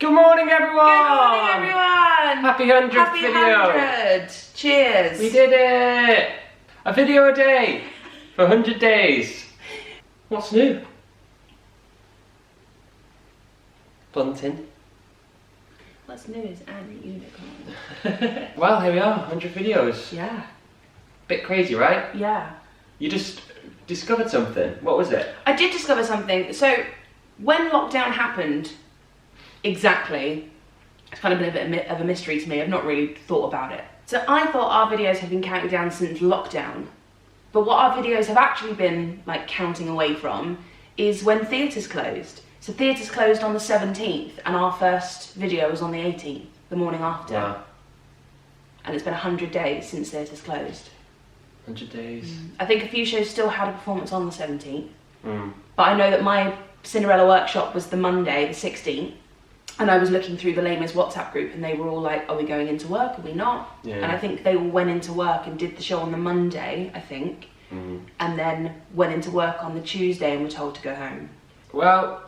Good morning, everyone! Good morning, everyone! Happy 100th Happy video! 100! Cheers! We did it! A video a day for 100 days. What's new? Bunting. What's new is Annie Unicorn. Well, here we are, 100 videos. Yeah. Bit crazy, right? Yeah. You just discovered something. What was it? I did discover something. So, when lockdown happened, exactly, it's kind of been a bit of a mystery to me. I've not really thought about it. So I thought our videos had been counting down since lockdown. But what our videos have actually been like counting away from is when theatres closed. So theatres closed on the 17th and our first video was on the 18th, the morning after. Wow. And it's been 100 days since theatres closed. 100 days. I think a few shows still had a performance on the 17th. But I know that my Cinderella workshop was the Monday, the 16th. And I was looking through the Lamers WhatsApp group and they were all like, are we going into work, are we not? Yeah. And I think they all went into work and did the show on the Monday, I think. And then went into work on the Tuesday and were told to go home. Well,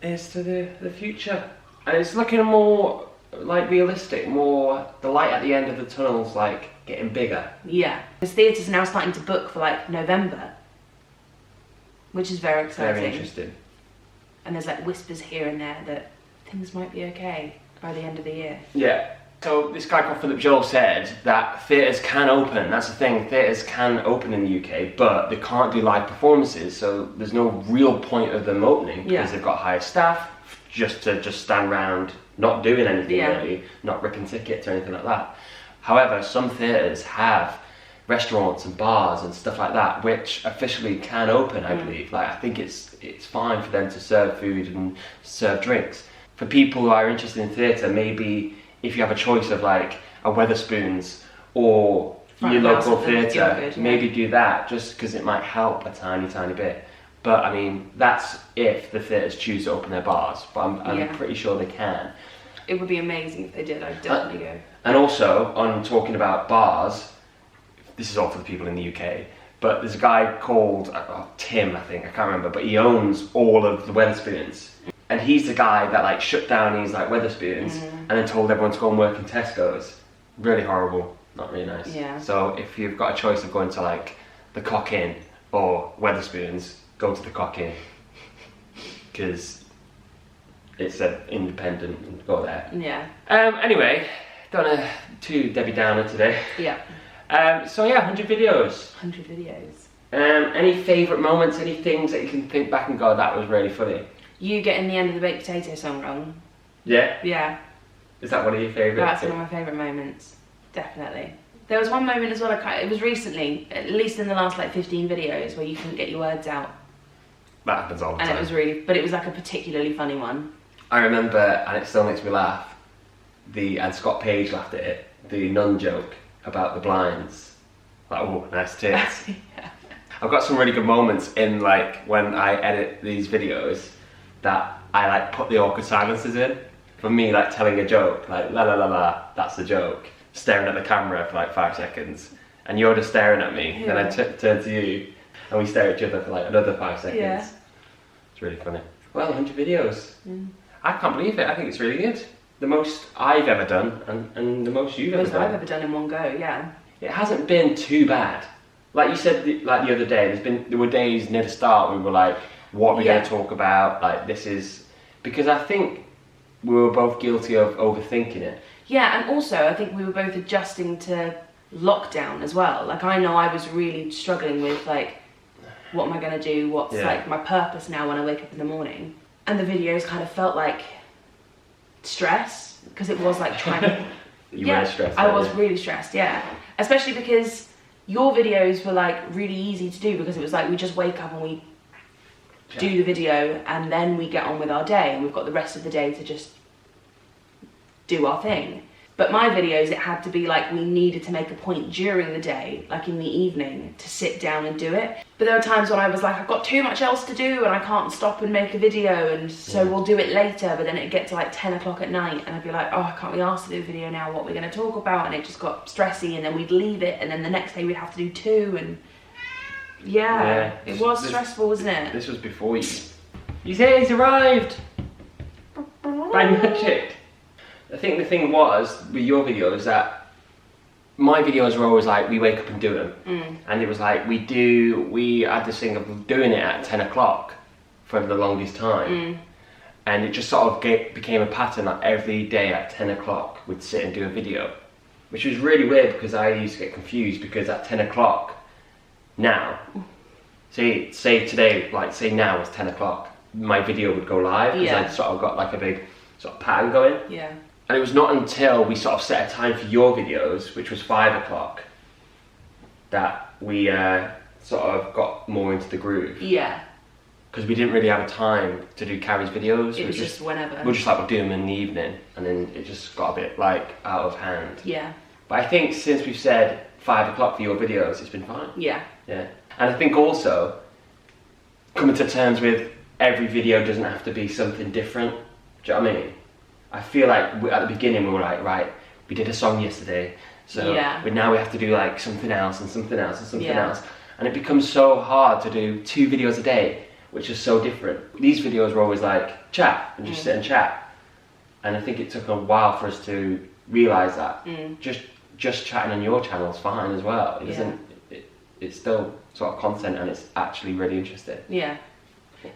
it's to the future. And it's looking more like realistic, more the light at the end of the tunnel's like getting bigger. Yeah. Because theatres are now starting to book for like November. Which is very exciting. Very interesting. And there's like whispers here and there that things might be okay by the end of the year. Yeah. So this guy called Philip Joel said that theatres can open. That's the thing. Theatres can open in the UK, but they can't do live performances. So there's no real point of them opening because they've got higher staff just to stand around, not doing anything really, not ripping tickets or anything like that. However, some theatres have restaurants and bars and stuff like that, which officially can open. I believe. Like I think it's fine for them to serve food and serve drinks. For people who are interested in theatre, maybe if you have a choice of like a Wetherspoons or your local theatre, maybe do that just because it might help a tiny bit. But I mean, that's if the theatres choose to open their bars, but I'm pretty sure they can. It would be amazing if they did, I'd definitely go. And also, on talking about bars, this is all for the people in the UK, but there's a guy called Tim, I think, I can't remember, but he owns all of the Wetherspoons. And he's the guy that like shut down these like Wetherspoons and then told everyone to go and work in Tesco's. Really horrible, not really nice. Yeah. So if you've got a choice of going to like the Cock Inn or Wetherspoons, go to the Cock Inn. Because it's independent and go there. Yeah. Anyway, done a 2 Debbie Downer today. Yeah. So yeah, 100 videos. 100 videos. Any favourite moments, any things that you can think back and go, that was really funny? You getting the end of the baked potato song wrong. Yeah? Yeah. Is that one of your favourites? That's one of my favourite moments. Definitely. There was one moment as well, it was recently, at least in the last like 15 videos, where you couldn't get your words out. That happens all the time. And it was really, but it was like a particularly funny one. I remember, and it still makes me laugh, and Scott Page laughed at it, the nun joke about the blinds. Like, oh, nice tits. Yeah. I've got some really good moments in like when I edit these videos that I like put the awkward silences in. For me, like telling a joke, like la la la la, that's the joke. Staring at the camera for like 5 seconds. And you're just staring at me, then I turn to you, and we stare at each other for like another 5 seconds. Yeah. It's really funny. Well, 100 videos. I can't believe it, I think it's really good. The most I've ever done, and the most you've ever done. The most I've ever done in one go, yeah. It hasn't been too bad. Like you said, like the other day, there were days near the start we were like, what are we going to talk about? Like this is, because I think we were both guilty of overthinking it. Yeah, and also I think we were both adjusting to lockdown as well. Like I know I was really struggling with like, what am I going to do? What's like my purpose now when I wake up in the morning? And the videos kind of felt like stress, because it was like trying to... You were stressed. I was really stressed, yeah. Especially because your videos were like really easy to do, because it was like we just wake up and we do the video and then we get on with our day and we've got the rest of the day to just do our thing. But my videos, it had to be like we needed to make a point during the day, like in the evening, to sit down and do it. But there were times when I was like, I've got too much else to do and I can't stop and make a video, and so we'll do it later. But then it'd get to like 10 o'clock at night and I'd be like, oh, I can't be asked to do a video now, what we're going to talk about, and it just got stressy, and then we'd leave it and then the next day we'd have to do 2, and it was stressful, wasn't it? This was before you. You say he's arrived! by magic. I think the thing was with your videos that my videos were always like we wake up and do them, and it was like we had this thing of doing it at 10 o'clock for the longest time, and it just sort of became a pattern that every day at 10 o'clock we'd sit and do a video, which was really weird because I used to get confused because at 10 o'clock now, say today, like say now it's 10 o'clock, my video would go live because I'd sort of got like a big sort of pattern going. Yeah. And it was not until we sort of set a time for your videos, which was 5 o'clock, that we sort of got more into the groove. Yeah. Because we didn't really have a time to do Carrie's videos. It was just whenever. We're just like, we'll do them in the evening, and then it just got a bit like out of hand. Yeah. But I think since we've said 5 o'clock for your videos, it's been fine. Yeah. Yeah. And I think also coming to terms with every video doesn't have to be something different. Do you know what I mean? I feel like at the beginning we were like, right, we did a song yesterday, so now we have to do like something else and something else and something else. And it becomes so hard to do 2 videos a day, which is so different. These videos were always like chat and just sit and chat. And I think it took a while for us to realise that just chatting on your channel is fine as well. It doesn't, it's still sort of content and it's actually really interesting. Yeah.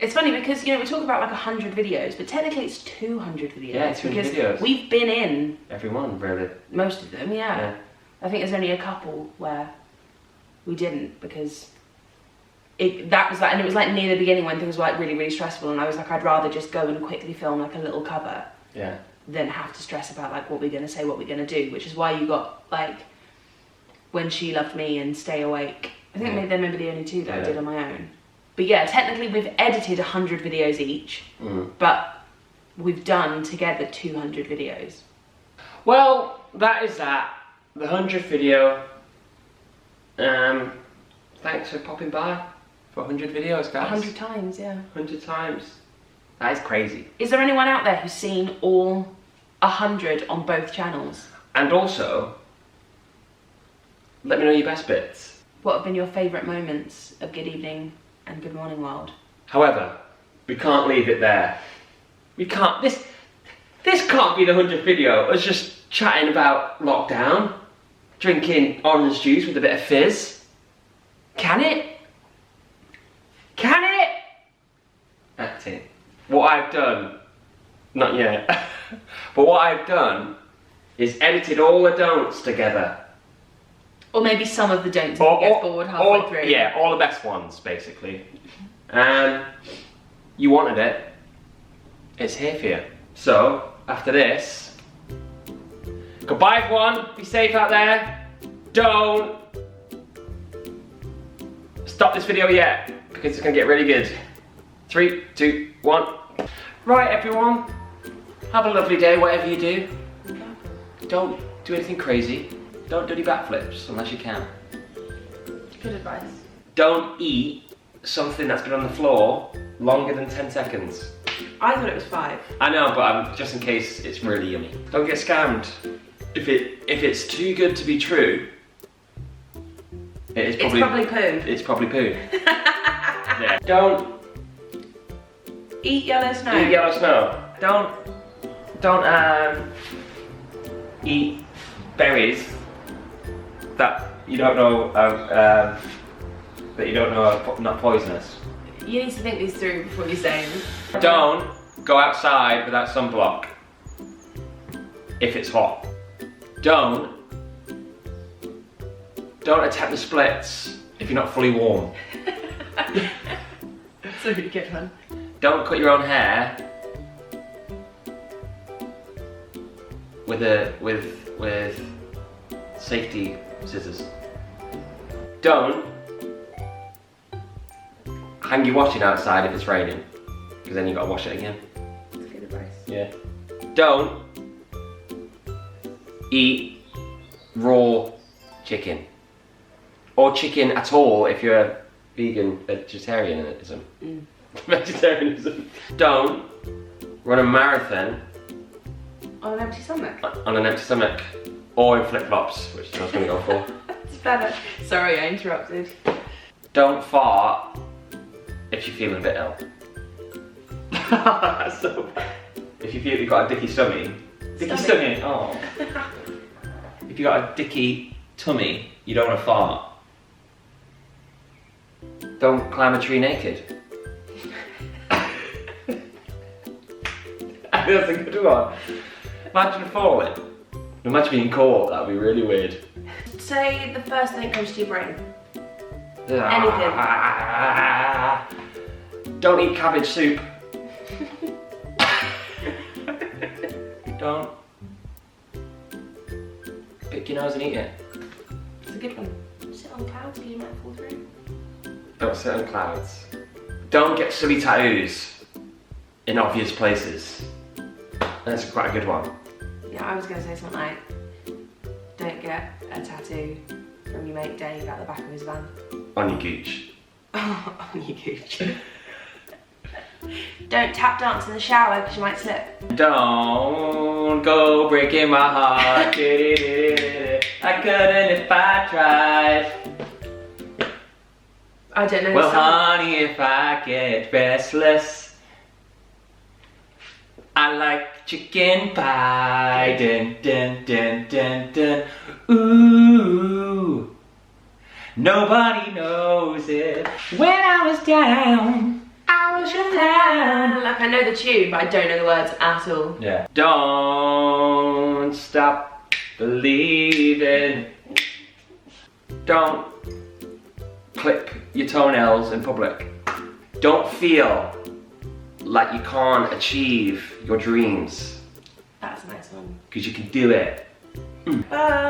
It's funny because, you know, we talk about like 100 videos, but technically it's 200 videos. Yeah, 200 videos. We've been in... Everyone, really. Most of them, yeah. I think there's only a couple where we didn't because that was like, and it was like near the beginning when things were like really, really stressful, and I was like, I'd rather just go and quickly film like a little cover than have to stress about like what we're going to say, what we're going to do, which is why you got like When She Loved Me and Stay Awake. I think they're maybe the only 2 that I did on my own. But yeah, technically we've edited 100 videos each, but we've done together 200 videos. Well, that is that. The 100th video. Thanks for popping by for 100 videos, guys. 100 times, yeah. 100 times. That is crazy. Is there anyone out there who's seen all 100 on both channels? And also, let me know your best bits. What have been your favourite moments of Good Evening and Good Morning World? However, we can't leave it there. We can't, this can't be the 100th video. Us just chatting about lockdown, drinking orange juice with a bit of fizz. Can it? Can it? Acting. What I've done, not yet, but what I've done is edited all the don'ts together. Or maybe some of the don'ts if you get bored halfway through. Yeah, all the best ones, basically. You wanted it. It's here for you. So, after this, goodbye everyone, be safe out there. Don't stop this video yet, because it's going to get really good. 3, 2, 1. Right everyone, have a lovely day, whatever you do. Don't do anything crazy. Don't do any backflips unless you can. Good advice. Don't eat something that's been on the floor longer than 10 seconds. I thought it was 5. I know, but just in case it's really yummy. Don't get scammed. If it's too good to be true, it's probably poo. It's probably poo. Yeah. Don't eat yellow snow. Eat yellow snow. Don't eat berries that you don't know are not poisonous. You need to think these through before you say them. Don't go outside without sunblock if it's hot. Don't attempt the splits if you're not fully warm. That's a really good one. Don't cut your own hair with safety scissors. Don't hang your washing outside if it's raining, because then you've got to wash it again. That's good advice. Yeah. Don't eat raw chicken. Or chicken at all if you're a vegan vegetarianism. Vegetarianism. Don't run a marathon on an empty stomach. On an empty stomach. Or in flip-flops, which I was going to go for. It's better. Sorry, I interrupted. Don't fart if you're feeling a bit ill. That's so bad. If you feel you've got a dicky stomach, oh. If you've got a dicky tummy, you don't want to fart. Don't climb a tree naked. That's a good one. Imagine falling. Imagine being caught, that'd be really weird. Say the first thing that comes to your brain. Anything. Don't eat cabbage soup. Don't pick your nose and eat it. It's a good one. Sit on clouds because you might fall through. Don't sit on clouds. Don't get silly tattoos in obvious places. That's quite a good one. Yeah, I was going to say something like, don't get a tattoo from your mate Dave at the back of his van. On your gooch. On your gooch. Don't tap dance in the shower because you might slip. Don't go breaking my heart. I couldn't if I tried. I don't know. Well, honey, if I get restless, I like chicken pie. Dun, dun, dun, dun, dun. Ooh, nobody knows it. When I was down, I was your clown. Like, I know the tune, but I don't know the words at all. Yeah. Don't stop believing. Don't clip your toenails in public. Don't feel like you can't achieve your dreams. That's a nice one. Because you can do it.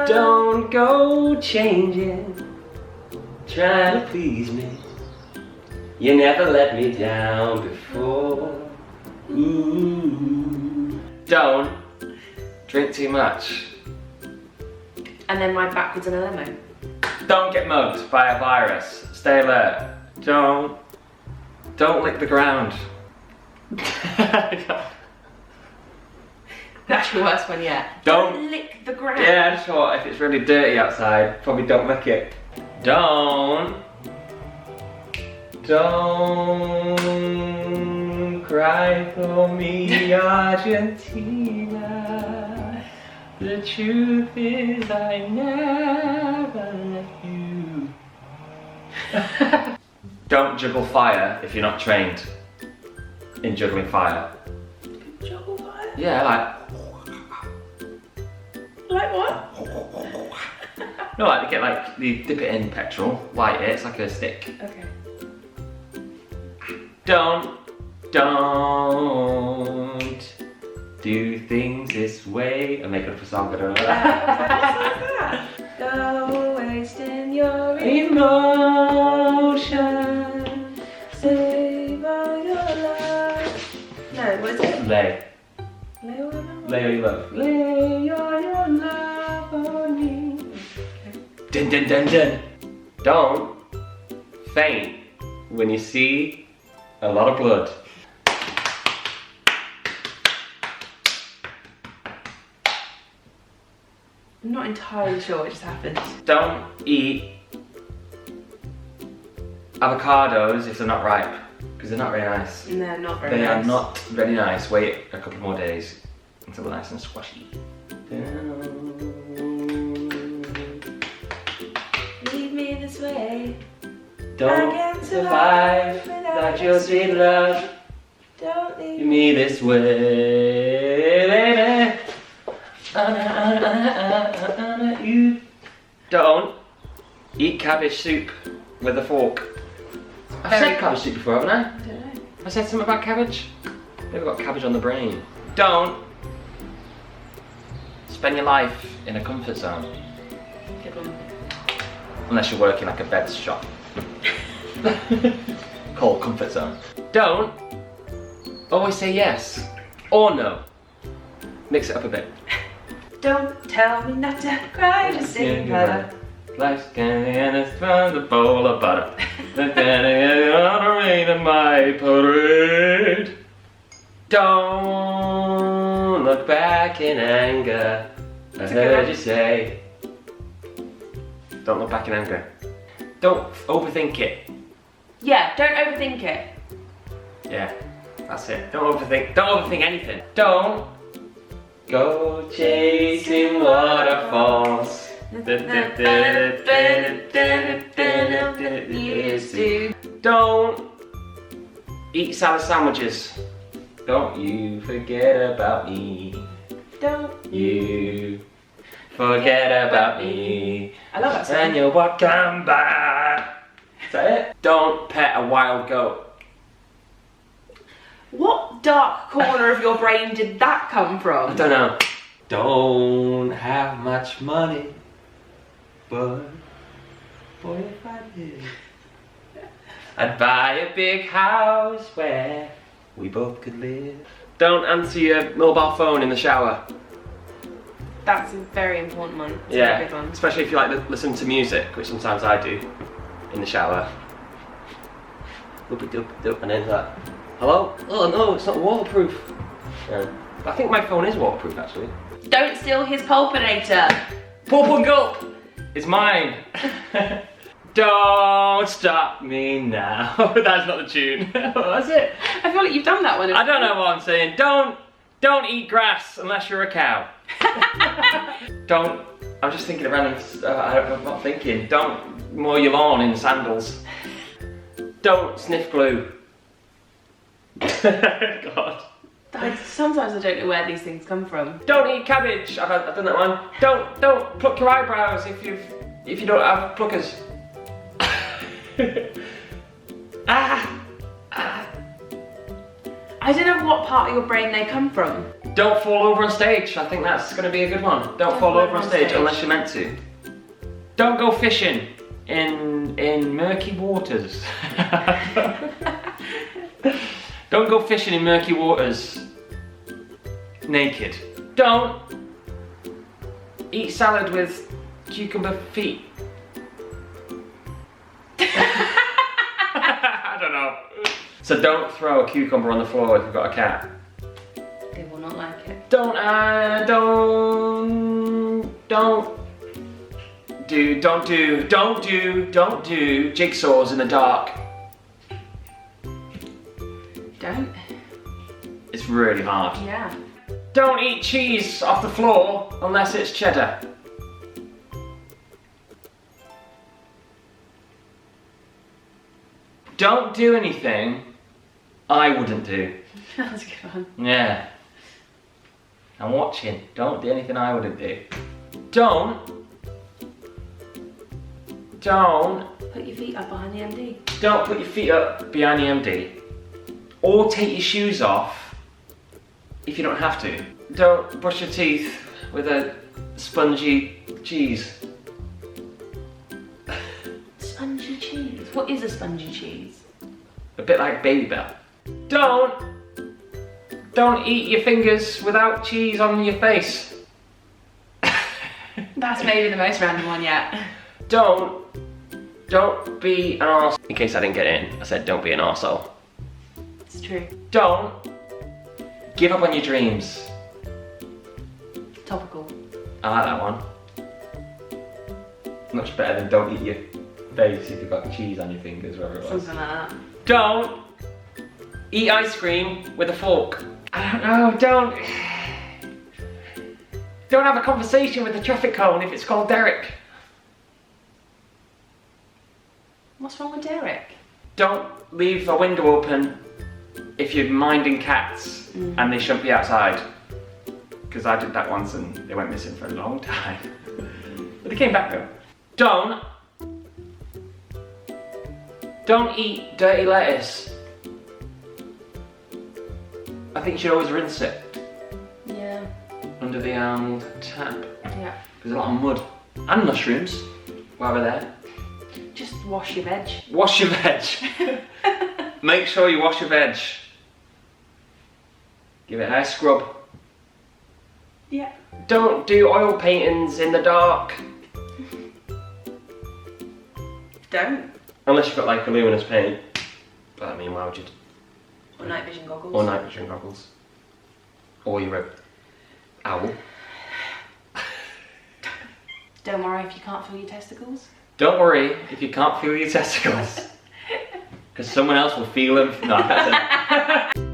Don't go changing, trying to please me. You never let me down before. Ooh. Don't drink too much. And then ride backwards in a limo. Don't get mugged by a virus. Stay alert. Don't lick the ground. That's your worst one yet. Don't lick the ground. Yeah, I just thought if it's really dirty outside, probably don't lick it. Don't cry for me, Argentina. The truth is I never left you. Don't juggle fire if you're not trained in juggling fire. Juggle fire? Yeah, Like what? no, like you get like you dip it in petrol, light it, it's like a stick. Okay. Don't do things this way. I'm making up a song, I don't know that. Go wasting your Emotion. save all your love. No, what is it? Lay. Lay all your love. Lay all your love. Lay all your love on me. Dun dun dun dun. Don't faint when you see a lot of blood. I'm not entirely sure what just happened. Don't eat avocados if they're not ripe, because they're not very nice. They're not very They nice. are not very nice. Wait a couple more days until they're nice and squashy. Leave me this way. Don't survive without your sweet love. Don't leave Me this way, baby. You don't eat cabbage soup with a fork. I've said cabbage soup before, haven't I? I don't know. I said something about cabbage. Maybe I've got cabbage on the brain. Don't spend your life in a comfort zone. Good one. Unless you're working like a bed shop. Called comfort zone. Don't always say yes or no. Mix it up a bit. Don't tell me not to cry, just sing butter. Life's candy and it's from the bowl of butter. The daddy on the rain of my parade. Don't look back in anger. I heard you say. Don't look back in anger. Don't overthink it. Yeah, don't overthink it. Yeah. That's it. Don't overthink anything. Don't go chasing waterfalls. Don't eat salad sandwiches. Don't you forget about me. Don't you forget about me. I love that song. And you're welcome back. Is that it? Don't pet a wild goat. What dark corner of your brain did that come from? I don't know. Don't have much money, but boy, if I did, I'd buy a big house where we both could live. Don't answer your mobile phone in the shower. That's a very important one. It's Yeah, a good one. especially if you like to listen to music, which sometimes I do in the shower. And then it's like, hello? Oh no, it's not waterproof. Yeah. I think my phone is waterproof actually. Don't steal his pulpinator. Pulp and Gulp! It's mine! Don't stop me now. That's not the tune. That's it. I feel like you've done that one. I don't know what I'm saying. Don't eat grass unless you're a cow. I'm just thinking of random, I'm not thinking. Don't mow your lawn in sandals. Don't sniff glue. God. Sometimes I don't know where these things come from. Don't eat cabbage. I've done that one. Don't pluck your eyebrows if you don't have pluckers. I don't know what part of your brain they come from. Don't fall over on stage. I think that's going to be a good one. Don't fall over on stage unless you're meant to. Don't go fishing in murky waters. Don't go fishing in murky waters naked. Don't eat salad with cucumber feet. I don't know. So don't throw a cucumber on the floor if you've got a cat. They will not like it. Don't do jigsaws in the dark. Don't. It's really hard. Yeah. Don't eat cheese off the floor unless it's cheddar. Don't do anything I wouldn't do. That's a good one. Yeah. I'm watching. Don't do anything I wouldn't do. Don't put your feet up behind the MD. Don't put your feet up behind the MD. Or take your shoes off if you don't have to. Don't brush your teeth with a spongy cheese. Spongy cheese? What is a spongy cheese? A bit like Baby Bell. Don't eat your fingers without cheese on your face. That's maybe the most random one yet. Don't be an arsehole. In case I didn't get it in, I said don't be an arsehole. It's true. Don't give up on your dreams. Topical. I like that one. Much better than don't eat your face if you've got cheese on your fingers, wherever it was. Something like that. Don't eat ice cream with a fork. I don't know, don't have a conversation with the traffic cone if it's called Derek. What's wrong with Derek? Don't leave a window open if you're minding cats and they shouldn't be outside. Because I did that once and they went missing for a long time. But they came back though. Don't eat dirty lettuce. I think you should always rinse it. Yeah. Under the old tap. Yeah. There's a lot of mud. And mushrooms, while we're there. Just wash your veg. Wash your veg. Make sure you wash your veg. Give it a nice scrub. Yeah. Don't do oil paintings in the dark. Don't. Unless you've got like a luminous paint. But I mean, why would you? Or night vision goggles. Or night vision goggles. Or you're a owl. Don't worry if you can't feel your testicles. Don't worry if you can't feel your testicles. Because someone else will feel them. No, that's it.